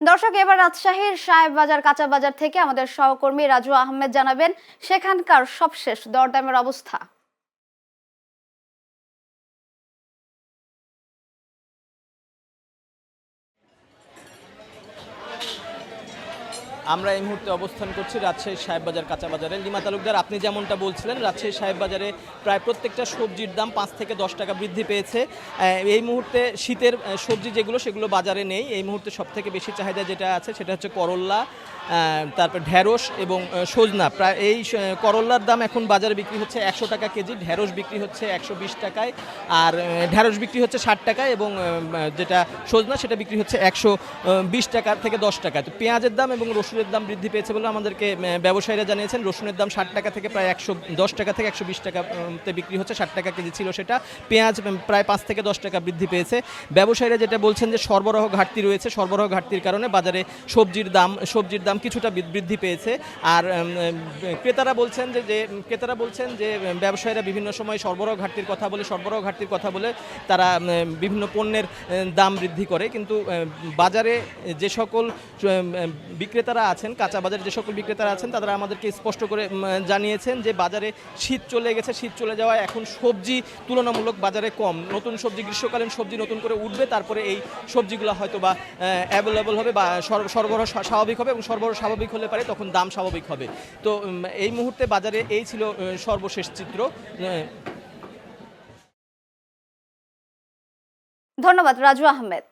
দর্শক, এবার রাজশাহীর সাহেববাজার কাঁচা বাজার থেকে আমাদের সহকর্মী রাজু আহমেদ জানাবেন সেখানকার সবশেষ দরদামের অবস্থা। আমরা এই মুহূর্তে অবস্থান করছি রাজশাহী সাহেববাজার কাঁচা বাজারে। লিমা তালুকদার, আপনি যেমনটা বলছিলেন, রাজশাহী সাহেববাজারে প্রায় প্রত্যেকটা সবজির দাম 5 থেকে 10 টাকা বৃদ্ধি পেয়েছে। এই মুহূর্তে শীতের সবজি যেগুলো সেগুলো বাজারে নেই। এই মুহূর্তে সবথেকে বেশি চাহিদা যেটা আছে সেটা হচ্ছে করল্লা, তারপর ঢ্যাঁড়স এবং সজনা। প্রায় এই করল্লার দাম এখন বাজারে বিক্রি হচ্ছে 100 টাকা কেজি, ঢ্যাঁড়স বিক্রি হচ্ছে 120 টাকায়, আর ঢ্যাঁড়স বিক্রি হচ্ছে 60 টাকায়, এবং যেটা সজনা সেটা বিক্রি হচ্ছে 120 টাকা থেকে 10 টাকা। তো পেঁয়াজের দাম এবং রসুনের দাম বৃদ্ধি পেয়েছে বলে আমাদেরকে ব্যবসায়ীরা জানিয়েছেন। রসুনের দাম 60 টাকা থেকে প্রায় 110 টাকা থেকে 120 টাকাতে বিক্রি হচ্ছে, 60 টাকা কেজি ছিল সেটা। পেঁয়াজ প্রায় 5 থেকে 10 টাকা বৃদ্ধি পেয়েছে। ব্যবসায়ীরা যেটা বলছেন যে সরবরাহ ঘাটতি রয়েছে, সরবরাহ ঘাটতির কারণে বাজারে সবজির দাম কিছুটা বৃদ্ধি পেয়েছে। আর ক্রেতারা বলছেন যে ব্যবসায়ীরা বিভিন্ন সময় সরবরাহ ঘাটতির কথা বলে তারা বিভিন্ন পণ্যের দাম বৃদ্ধি করে, কিন্তু বাজারে যে সকল বিক্রেতারা আছেন, কাঁচা বাজারে যে সকল বিক্রেতারা আছেন, তারা আমাদেরকে স্পষ্ট করে জানিয়েছেন যে বাজারে শীত চলে গেছে, শীত চলে যাওয়ায় এখন সবজি তুলনামূলক বাজারে কম। নতুন সবজি, গ্রীষ্মকালীন সবজি নতুন করে উঠবে, তারপরে এই সবজিগুলো হয়তো বা অ্যাভেলেবল হবে বা সরবরাহ স্বাভাবিক হবে, এবং সরবরাহ স্বাভাবিক হলে পারে তখন দাম স্বাভাবিক হবে। তো এই মুহূর্তে বাজারে এই ছিল সর্বশেষ চিত্র। ধন্যবাদ রাজু আহমেদ।